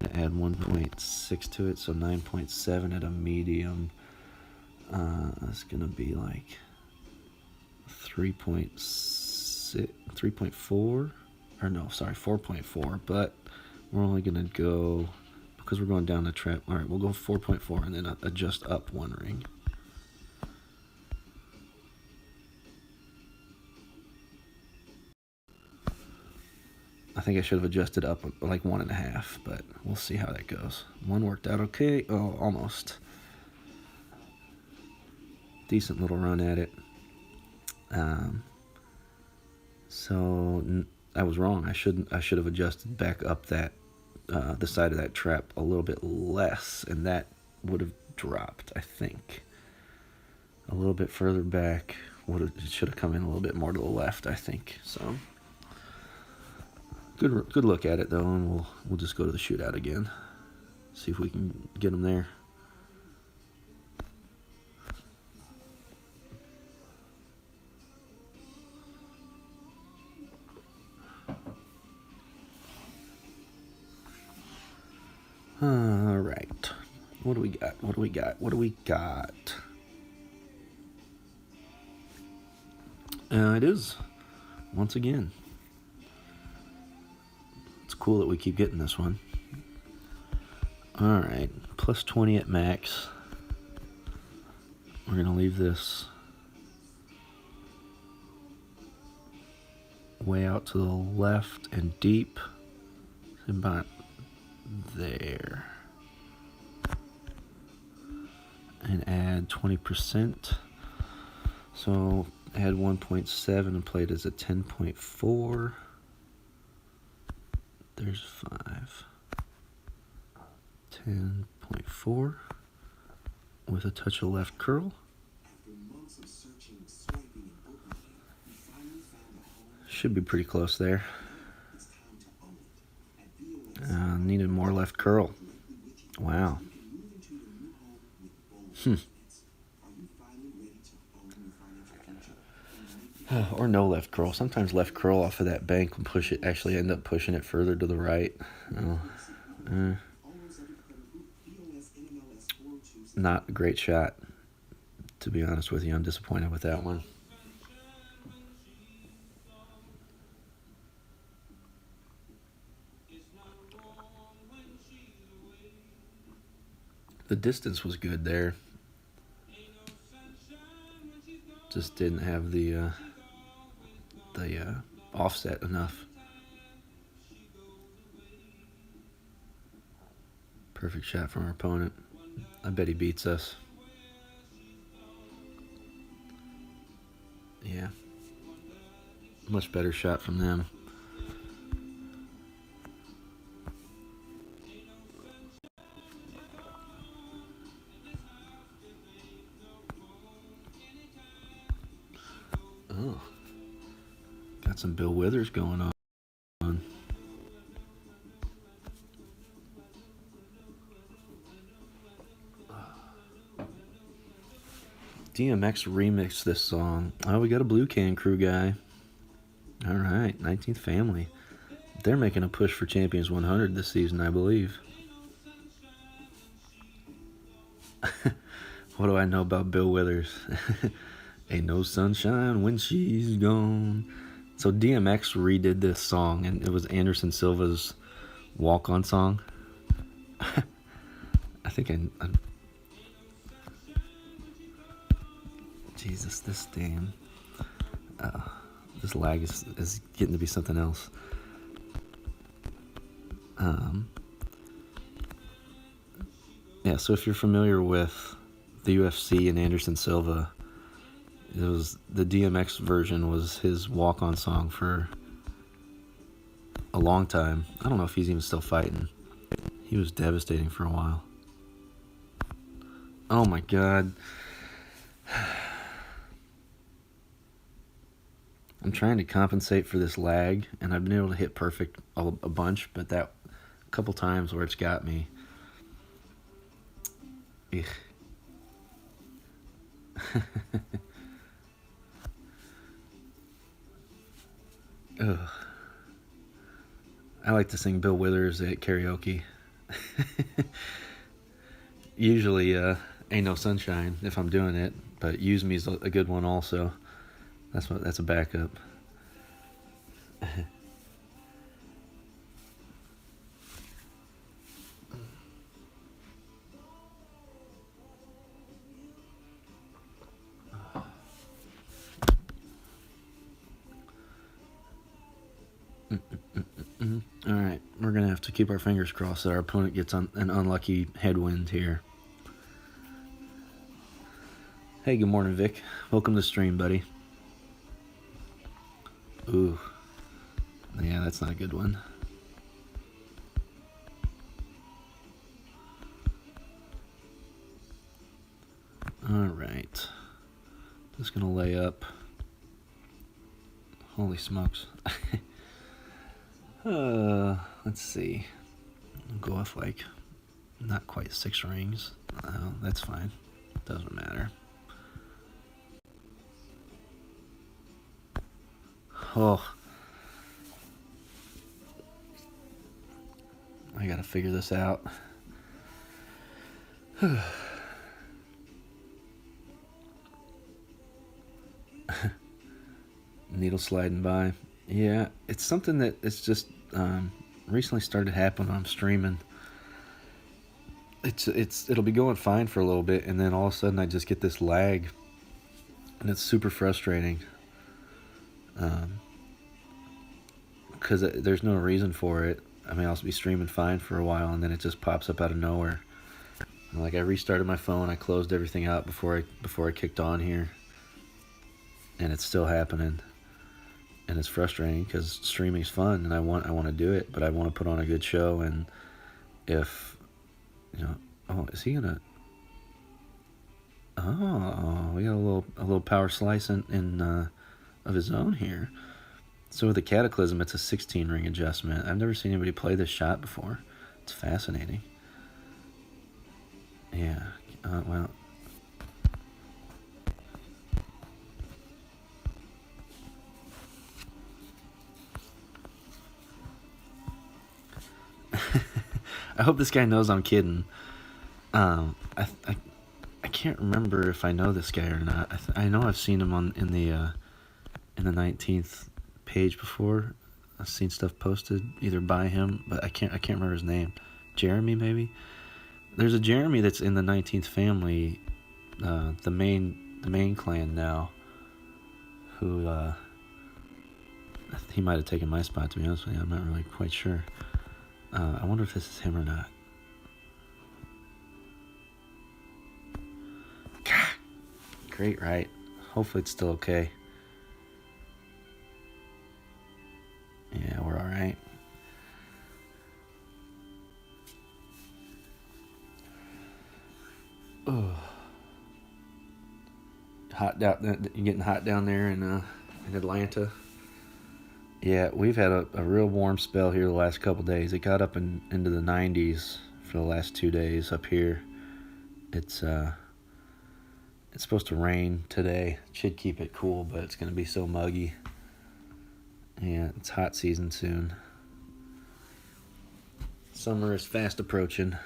I'm gonna add 1.6 to it, so 9.7 at a medium. It's gonna be like 3.4, or no, sorry, 4.4, but we're only gonna go, because we're going down the trap. All right, we'll go 4.4 and then adjust up 1 ring. I think I should have adjusted up like 1.5, but we'll see how that goes. 1 worked out okay. Oh, almost. Decent little run at it. So I was wrong. I should have adjusted back up that the side of that trap a little bit less, and that would have dropped, I think. A little bit further back. It should have come in a little bit more to the left, I think. So good look at it though, and we'll just go to the shootout again. See if we can get them there. All right. What do we got? What do we got? What do we got? It is, once again. It's cool that we keep getting this one. All right, plus 20 at max. We're gonna leave this way out to the left and deep, about there, and add 20%. So add 1.7 and play it as a 10.4. There's 5. 10.4 with a touch of left curl. Should be pretty close there. Needed more left curl. Wow. Or no left curl. Sometimes left curl off of that bank will push it. Actually, end up pushing it further to the right. Not a great shot, to be honest with you. I'm disappointed with that one. The distance was good there. Just didn't have the offset enough. Perfect shot from our opponent. I bet he beats us. Yeah. Much better shot from them. Oh. Got some Bill Withers going on. DMX remixed this song. Oh, we got a Blue Can Crew guy. All right, 19th Family. They're making a push for Champions 100 this season, I believe. What do I know about Bill Withers? Ain't no sunshine when she's gone. So DMX redid this song, and it was Anderson Silva's walk-on song. I think I Jesus, this damn... this lag is getting to be something else. Yeah, so if you're familiar with the UFC and Anderson Silva, it was the DMX version was his walk-on song for a long time. I don't know if he's even still fighting. He was devastating for a while. Oh my God. I'm trying to compensate for this lag, and I've been able to hit perfect a bunch, but that couple times where it's got me. Ugh. Ugh. I like to sing Bill Withers at karaoke. Usually, Ain't No Sunshine if I'm doing it, but Use Me's a good one also. That's a backup. All right, we're gonna have to keep our fingers crossed that our opponent gets an unlucky headwind here. Hey, good morning, Vic. Welcome to the stream, buddy. Ooh. Yeah, that's not a good one. Alright. Just gonna lay up. Holy smokes. Let's see. I'll go off like not quite 6 rings. That's fine. Doesn't matter. Oh. I gotta figure this out. Needle sliding by. Yeah, it's something that it's just recently started happening when I'm streaming. It'll be going fine for a little bit, and then all of a sudden I just get this lag, and it's super frustrating. Because there's no reason for it. I mean, I'll be streaming fine for a while, and then it just pops up out of nowhere. And like I restarted my phone, I closed everything out before I kicked on here, and it's still happening. And it's frustrating because streaming's fun, and I want to do it, but I want to put on a good show. And if oh, is he gonna? Oh, we got a little power slice in of his own here. So with the Cataclysm, it's a 16 ring adjustment. I've never seen anybody play this shot before. It's fascinating. Yeah. Well. I hope this guy knows I'm kidding. I can't remember if I know this guy or not. I know I've seen him in the 19th page before. I've seen stuff posted either by him, but I can't remember his name. Jeremy, maybe. There's a Jeremy that's in the 19th family, the main clan now. Who he might have taken my spot, to be honest with you. I'm not really quite sure. I wonder if this is him or not. Great, right? Hopefully it's still okay. Yeah, we're all right. Oh, getting hot down there in Atlanta. Yeah, we've had a real warm spell here the last couple days. It got up into the 90s for the last 2 days up here. It's supposed to rain today. It should keep it cool, but it's going to be so muggy. Yeah, it's hot season soon. Summer is fast approaching.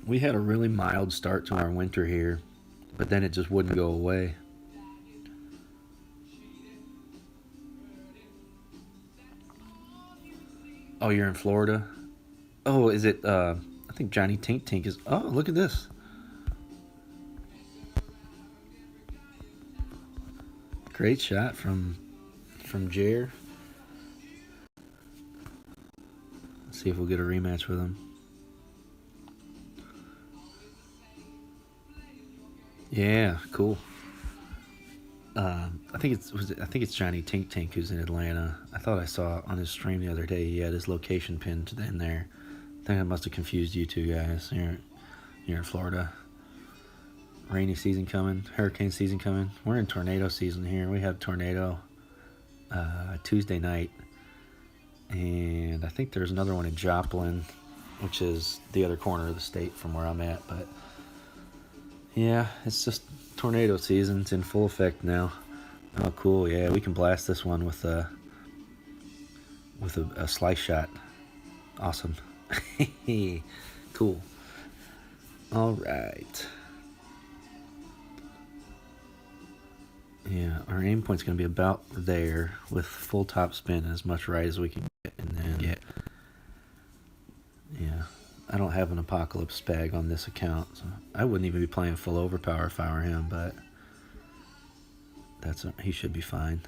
We had a really mild start to our winter here, but then it just wouldn't go away. Oh, you're in Florida? Oh, is it, I think Johnny Tink Tink is, oh, look at this. Great shot from Jer. Let's see if we'll get a rematch with him. Yeah, cool. I think it's Johnny Tink Tink who's in Atlanta. I thought I saw on his stream the other day he had his location pinned in there. I think I must have confused you two guys. You're in Florida. Rainy season coming, hurricane season coming. We're in tornado season here. We had a tornado Tuesday night, and I think there's another one in Joplin, which is the other corner of the state from where I'm at. But yeah, it's just tornado season. It's in full effect now. Oh, cool. Yeah, we can blast this one with a slice shot. Awesome. Cool. All right. Yeah, our aim point's going to be about there with full top spin, as much right as we can get, and then get. Yeah, I don't have an Apocalypse Spag on this account, so I wouldn't even be playing full overpower if I were him, but he should be fine.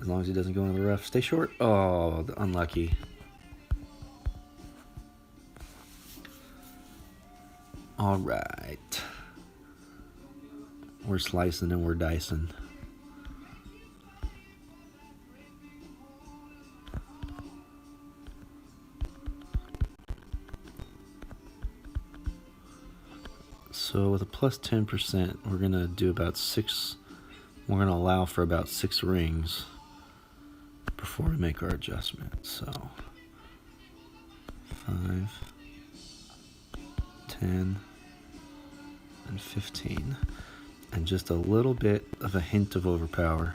As long as he doesn't go into the rough. Stay short. Oh, unlucky. All right. We're slicing and we're dicing. So with a plus 10%, we're going to do about 6, we're going to allow for about 6 rings before we make our adjustment. So 5, 10, and 15. And just a little bit of a hint of overpower.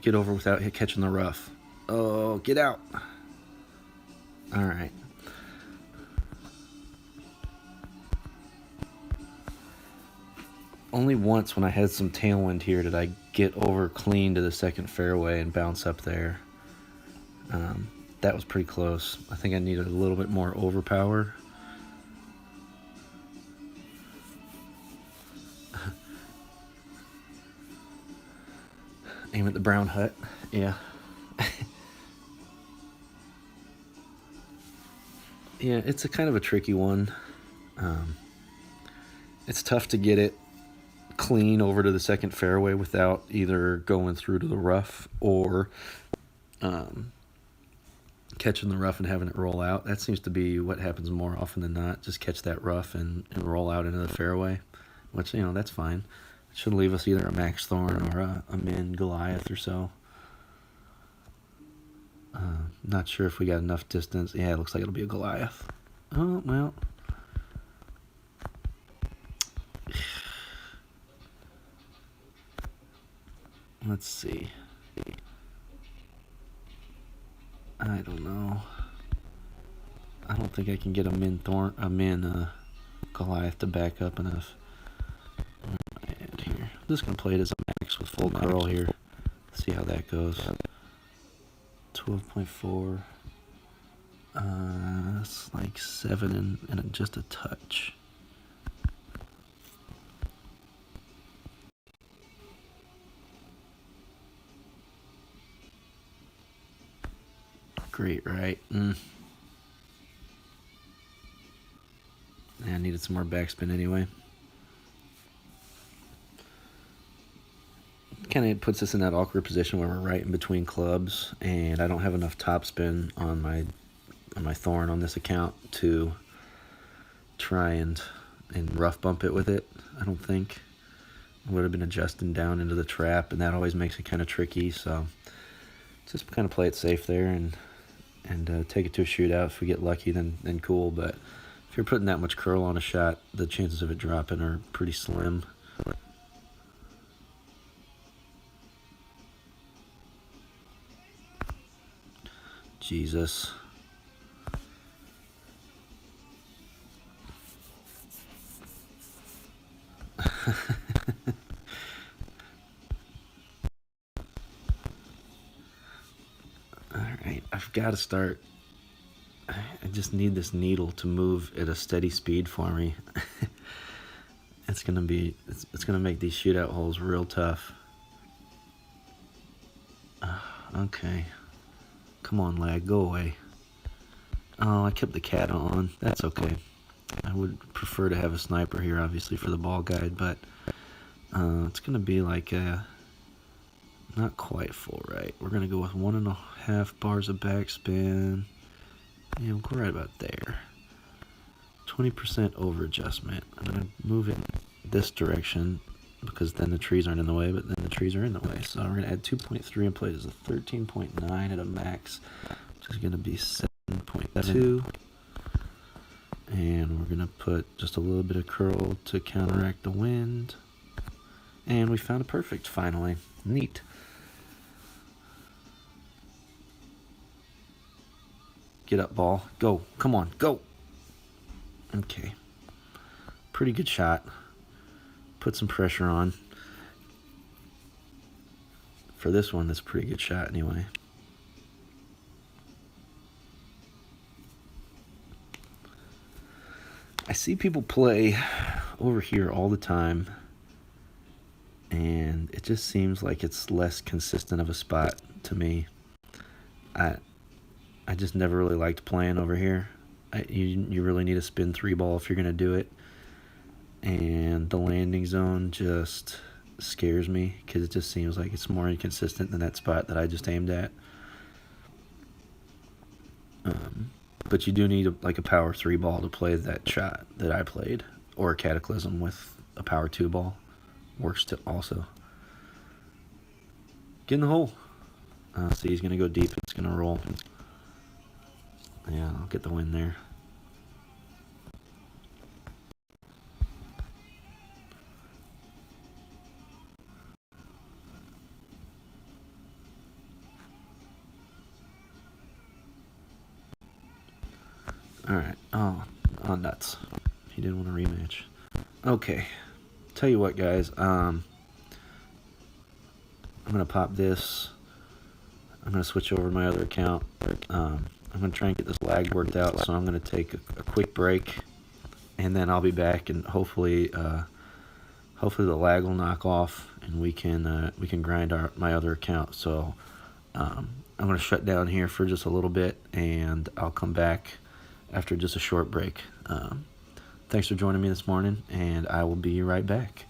Get over without catching the rough. Oh, get out. All right. Only once when I had some tailwind here did I get over clean to the second fairway and bounce up there. That was pretty close. I think I needed a little bit more overpower. Aim at the brown hut. Yeah. Yeah, it's a kind of a tricky one. It's tough to get it clean over to the second fairway without either going through to the rough or catching the rough and having it roll out. That seems to be what happens more often than not. Just catch that rough and roll out into the fairway, which, you know, that's fine. It should leave us either a max thorn or a min Goliath or so. Not sure if we got enough distance. Yeah, it looks like it'll be a Goliath. Oh, well. Let's see. I don't know. I don't think I can get a min Goliath to back up enough. And here, I'm just gonna play it as a max with full curl here. See how that goes. 12.4. It's like 7 and just a touch. Great, right? Yeah, I needed some more backspin anyway. Kind of puts us in that awkward position where we're right in between clubs, and I don't have enough topspin on my thorn on this account to try and rough bump it with it. I don't think. I would have been adjusting down into the trap, and that always makes it kind of tricky. So just kind of play it safe there and take it to a shootout. If we get lucky, then cool. But if you're putting that much curl on a shot, the chances of it dropping are pretty slim. Jesus. Alright, I've got to start. I just need this needle to move at a steady speed for me. It's gonna make these shootout holes real tough. Okay. Come on, lag, go away. Oh, I kept the cat on. That's okay. I would prefer to have a sniper here, obviously, for the ball guide, but it's going to be like not quite full right. We're going to go with 1.5 bars of backspin. Yeah, we'll go right about there. 20% over adjustment. I'm going to move it this direction because then the trees aren't in the way, but then the trees are in the way. So we're going to add 2.3 and play it as a 13.9 at a max, which is going to be 7.2. And we're going to put just a little bit of curl to counteract the wind. And we found a perfect, finally. Neat. Get up, ball. Go. Come on, go. Okay. Pretty good shot. Put some pressure on. For this one, that's a pretty good shot anyway. I see people play over here all the time, and it just seems like it's less consistent of a spot to me. I just never really liked playing over here. You really need a spin 3-ball if you're going to do it. And the landing zone just scares me because it just seems like it's more inconsistent than that spot that I just aimed at. But you do need like a power 3-ball to play that shot that I played, or a Cataclysm with a power 2-ball works also. Get in the hole. See, he's gonna go deep. It's gonna roll. Yeah, I'll get the win there. Alright. Oh, nuts. He didn't want a rematch. Okay. Tell you what, guys. I'm going to pop this. I'm going to switch over to my other account. I'm going to try and get this lag worked out, so I'm going to take a quick break, and then I'll be back, and hopefully the lag will knock off, and we can grind my other account. So I'm going to shut down here for just a little bit, and I'll come back after just a short break. Thanks for joining me this morning, and I will be right back.